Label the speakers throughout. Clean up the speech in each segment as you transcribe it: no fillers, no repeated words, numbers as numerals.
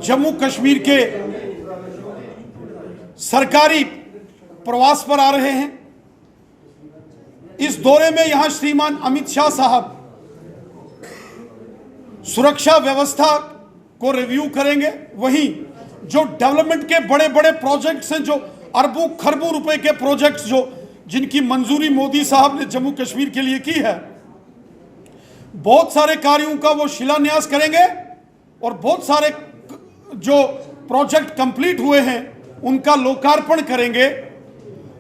Speaker 1: जम्मू कश्मीर के सरकारी प्रवास पर आ रहे हैं। इस दौरे में यहां श्रीमान अमित शाह साहब सुरक्षा व्यवस्था को रिव्यू करेंगे। वहीं जो डेवलपमेंट के बड़े बड़े प्रोजेक्ट्स हैं, जो अरबों खरबों रुपए के प्रोजेक्ट्स जिनकी मंजूरी मोदी साहब ने जम्मू कश्मीर के लिए की है, बहुत सारे कार्यों का वो शिलान्यास करेंगे और बहुत सारे जो प्रोजेक्ट कंप्लीट हुए हैं उनका लोकार्पण करेंगे।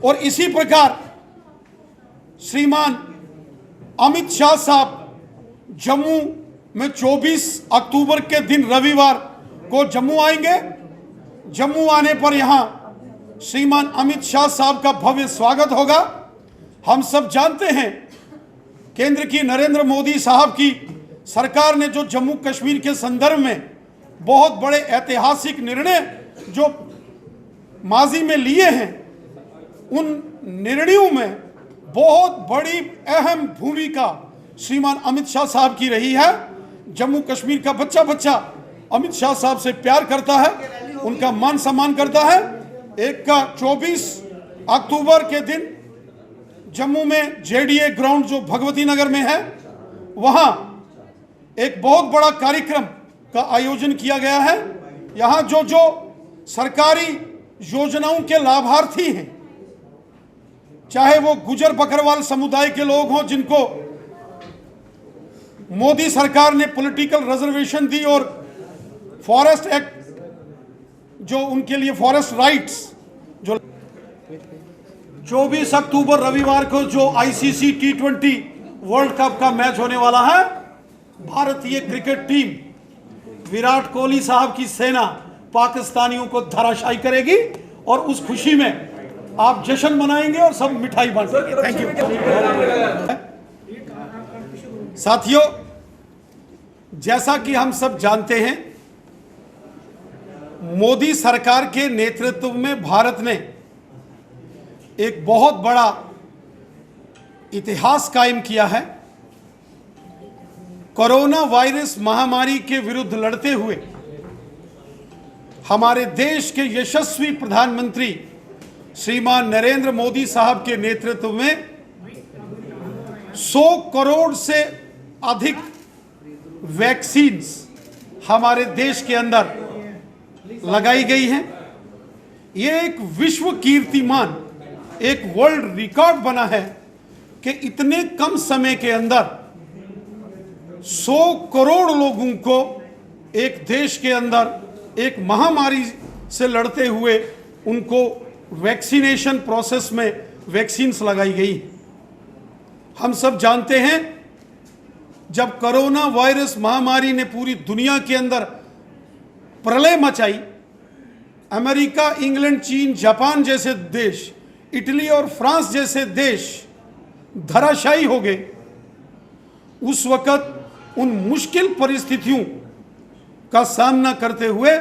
Speaker 1: और इसी प्रकार श्रीमान अमित शाह साहब जम्मू में 24 अक्टूबर के दिन रविवार को जम्मू आएंगे। जम्मू आने पर यहां श्रीमान अमित शाह साहब का भव्य स्वागत होगा। हम सब जानते हैं केंद्र की नरेंद्र मोदी साहब की सरकार ने जो जम्मू कश्मीर के संदर्भ में बहुत बड़े ऐतिहासिक निर्णय जो माजी में लिए हैं, उन निर्णयों में बहुत बड़ी अहम भूमिका श्रीमान अमित शाह साहब की रही है। जम्मू कश्मीर का बच्चा बच्चा अमित शाह साहब से प्यार करता है, उनका मान सम्मान करता है। एक का 24 अक्टूबर के दिन जम्मू में जेडीए ग्राउंड जो भगवती नगर में है, वहां एक बहुत बड़ा कार्यक्रम का आयोजन किया गया है। यहां जो जो सरकारी योजनाओं के लाभार्थी हैं, चाहे वो गुजर बकरवाल समुदाय के लोग हों जिनको मोदी सरकार ने पॉलिटिकल रिजर्वेशन दी और फॉरेस्ट एक्ट जो उनके लिए फॉरेस्ट राइट्स, जो 24 अक्टूबर रविवार को जो आईसीसी T20 वर्ल्ड कप का मैच होने वाला है, भारतीय क्रिकेट टीम विराट कोहली साहब की सेना पाकिस्तानियों को धराशायी करेगी और उस खुशी में आप जश्न मनाएंगे और सब मिठाई बांटेंगे। Thank you. साथियों, जैसा कि हम सब जानते हैं, मोदी सरकार के नेतृत्व में भारत ने एक बहुत बड़ा इतिहास कायम किया है। कोरोना वायरस महामारी के विरुद्ध लड़ते हुए हमारे देश के यशस्वी प्रधानमंत्री श्रीमान नरेंद्र मोदी साहब के नेतृत्व में 100 करोड़ से अधिक वैक्सीन्स हमारे देश के अंदर लगाई गई हैं। ये एक विश्व कीर्तिमान, एक वर्ल्ड रिकॉर्ड बना है कि इतने कम समय के अंदर 100 करोड़ लोगों को एक देश के अंदर एक महामारी से लड़ते हुए उनको वैक्सीनेशन प्रोसेस में वैक्सीन्स लगाई गई। हम सब जानते हैं, जब कोरोना वायरस महामारी ने पूरी दुनिया के अंदर प्रलय मचाई, अमेरिका, इंग्लैंड, चीन, जापान जैसे देश, इटली और फ्रांस जैसे देश धराशायी हो गए। उस वक्त उन मुश्किल परिस्थितियों का सामना करते हुए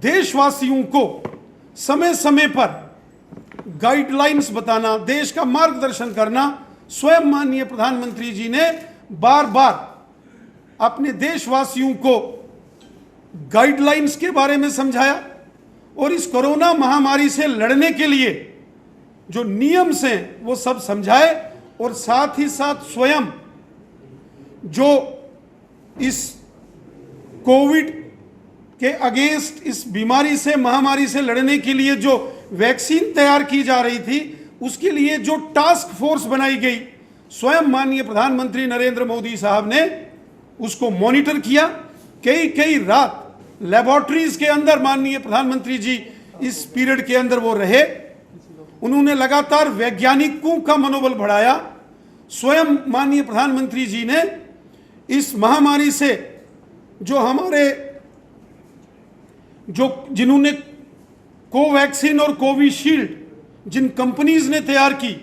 Speaker 1: देशवासियों को समय समय पर गाइडलाइंस बताना, देश का मार्गदर्शन करना, स्वयं माननीय प्रधानमंत्री जी ने बार बार अपने देशवासियों को गाइडलाइंस के बारे में समझाया और इस कोरोना महामारी से लड़ने के लिए जो नियम से वो सब समझाए और साथ ही साथ स्वयं जो इस कोविड के अगेंस्ट, इस बीमारी से, महामारी से लड़ने के लिए जो वैक्सीन तैयार की जा रही थी, उसके लिए जो टास्क फोर्स बनाई गई, स्वयं माननीय प्रधानमंत्री नरेंद्र मोदी साहब ने उसको मॉनिटर किया। कई रात लेबोरेटरीज के अंदर माननीय प्रधानमंत्री जी इस पीरियड के अंदर वो रहे। उन्होंने लगातार वैज्ञानिकों का मनोबल बढ़ाया। स्वयं माननीय प्रधानमंत्री जी ने इस महामारी से जो हमारे जिन्होंने कोवैक्सीन और कोविशील्ड जिन कंपनीज ने तैयार की,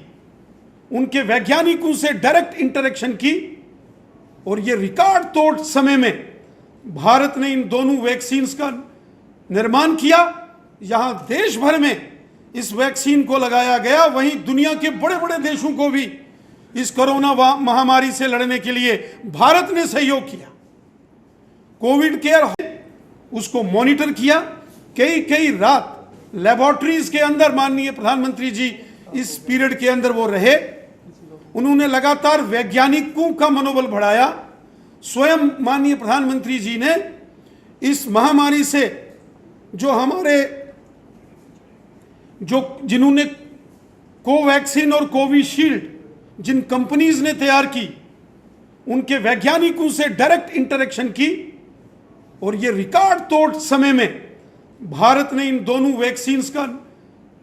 Speaker 1: उनके वैज्ञानिकों से डायरेक्ट इंटरेक्शन की और ये रिकॉर्ड तोड़ समय में भारत ने इन दोनों वैक्सीन्स का निर्माण किया। यहां देश भर में इस वैक्सीन को लगाया गया, वहीं दुनिया के बड़े बड़े देशों को भी इस कोरोना महामारी से लड़ने के लिए भारत ने सहयोग किया। कोविड केयर उसको मॉनिटर किया, कई रात लेबोरेटरीज के अंदर माननीय प्रधानमंत्री जी इस पीरियड के अंदर वो रहे। उन्होंने लगातार वैज्ञानिकों का मनोबल बढ़ाया। स्वयं माननीय प्रधानमंत्री जी ने इस महामारी से जो हमारे जिन्होंने कोवैक्सीन और कोविशील्ड जिन कंपनीज ने तैयार की, उनके वैज्ञानिकों से डायरेक्ट इंटरेक्शन की और ये रिकॉर्ड तोड़ समय में भारत ने इन दोनों वैक्सीन्स का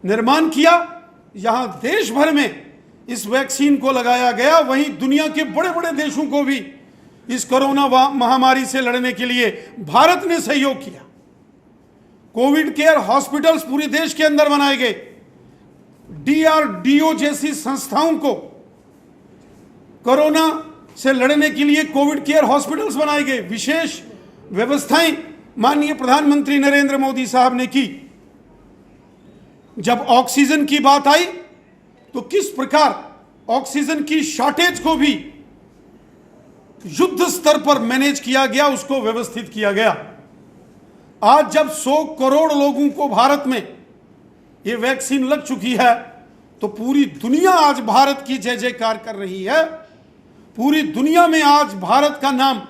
Speaker 1: निर्माण किया। यहां देश भर में इस वैक्सीन को लगाया गया, वहीं दुनिया के बड़े बड़े देशों को भी इस कोरोना महामारी से लड़ने के लिए भारत ने सहयोग किया। कोविड केयर हॉस्पिटल्स पूरे देश के अंदर बनाए गए। DRDO जैसी संस्थाओं को कोरोना से लड़ने के लिए कोविड केयर हॉस्पिटल्स बनाए गए। विशेष व्यवस्थाएं माननीय प्रधानमंत्री नरेंद्र मोदी साहब ने की। जब ऑक्सीजन की बात आई तो किस प्रकार ऑक्सीजन की शॉर्टेज को भी युद्ध स्तर पर मैनेज किया गया, उसको व्यवस्थित किया गया। आज जब 100 करोड़ लोगों को भारत में ये वैक्सीन लग चुकी है तो पूरी दुनिया आज भारत की जय जयकार कर रही है। पूरी दुनिया में आज भारत का नाम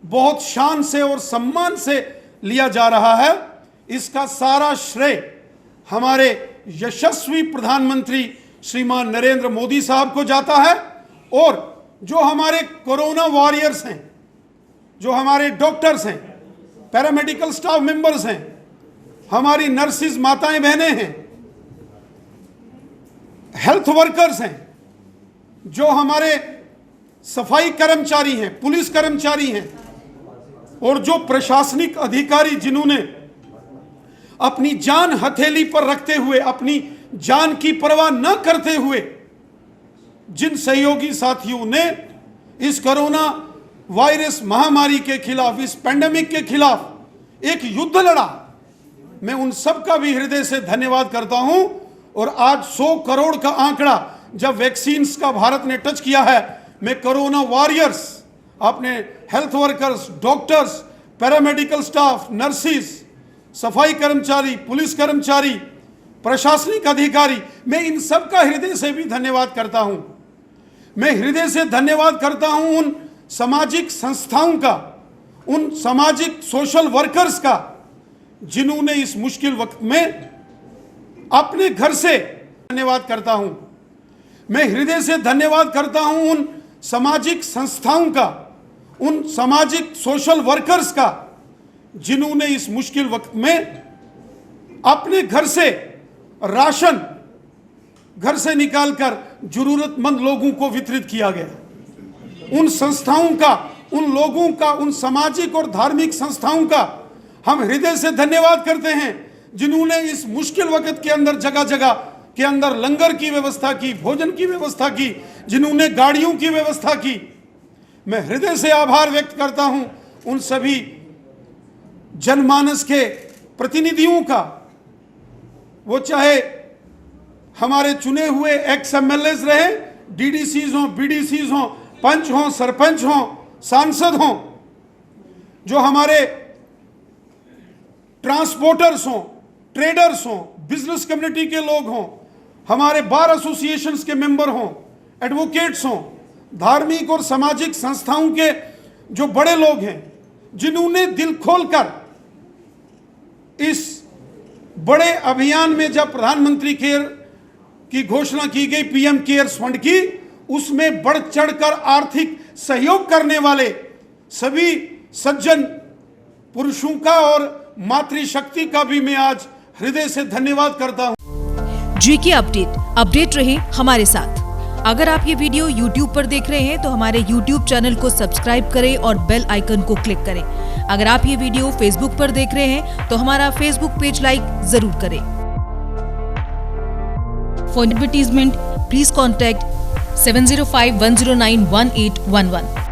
Speaker 1: बहुत शान से और सम्मान से लिया जा रहा है। इसका सारा श्रेय हमारे यशस्वी प्रधानमंत्री श्रीमान नरेंद्र मोदी साहब को जाता है। और जो हमारे कोरोना वॉरियर्स हैं, जो हमारे डॉक्टर्स हैं, पैरामेडिकल स्टाफ मेंबर्स हैं, हमारी नर्सिस माताएं बहनें हैं, हेल्थ वर्कर्स हैं, जो हमारे सफाई कर्मचारी हैं, पुलिस कर्मचारी हैं और जो प्रशासनिक अधिकारी जिन्होंने अपनी जान हथेली पर रखते हुए, अपनी जान की परवाह न करते हुए, जिन सहयोगी साथियों ने इस कोरोना वायरस महामारी के खिलाफ, इस पैंडेमिक के खिलाफ एक युद्ध लड़ा, मैं उन सब का भी हृदय से धन्यवाद करता हूं। और आज 100 करोड़ का आंकड़ा जब वैक्सीन्स का भारत ने टच किया है, मैं कोरोना वॉरियर्स, अपने health workers, doctors, paramedical staff, nurses, सफाई कर्मचारी, पुलिस कर्मचारी, प्रशासनिक अधिकारी, मैं इन सब का हृदय से भी धन्यवाद करता हूं। मैं हृदय से धन्यवाद करता हूं उन सामाजिक संस्थाओं का, उन सामाजिक सोशल वर्कर्स का, जिन्होंने इस मुश्किल वक्त में अपने घर से धन्यवाद करता हूं। मैं हृदय से धन्यवाद करता हूं उन सामाजिक संस्थाओं का, उन सामाजिक सोशल वर्कर्स का, जिन्होंने इस मुश्किल वक्त में अपने घर से राशन घर से निकालकर जरूरतमंद लोगों को वितरित किया गया। उन संस्थाओं का, उन लोगों का, उन सामाजिक और धार्मिक संस्थाओं का हम हृदय से धन्यवाद करते हैं, जिन्होंने इस मुश्किल वक्त के अंदर जगह जगह के अंदर लंगर की व्यवस्था की, भोजन की व्यवस्था की, जिन्होंने गाड़ियों की व्यवस्था की। मैं हृदय से आभार व्यक्त करता हूं उन सभी जनमानस के प्रतिनिधियों का, वो चाहे हमारे चुने हुए एक्स MLAs रहे, DDCs हों, BDCs हों, पंच हों, सरपंच हों, सांसद हों, जो हमारे ट्रांसपोर्टर्स हों, ट्रेडर्स हों, बिजनेस कम्युनिटी के लोग हों, हमारे बार एसोसिएशंस के मेंबर हों, एडवोकेट्स हों, धार्मिक और सामाजिक संस्थाओं के जो बड़े लोग हैं, जिन्होंने दिल खोलकर इस बड़े अभियान में, जब प्रधानमंत्री केयर की घोषणा की गई, PM केयर्स फंड की, उसमें बढ़ चढ़कर आर्थिक सहयोग करने वाले सभी सज्जन पुरुषों का और मातृशक्ति का भी मैं आज हृदय से धन्यवाद करता हूं।
Speaker 2: GK अपडेट रहे हमारे साथ। अगर आप ये वीडियो YouTube पर देख रहे हैं तो हमारे YouTube चैनल को सब्सक्राइब करें और बेल आइकन को क्लिक करें। अगर आप ये वीडियो Facebook पर देख रहे हैं तो हमारा Facebook पेज लाइक जरूर करें। For advertisement please contact 7051091811।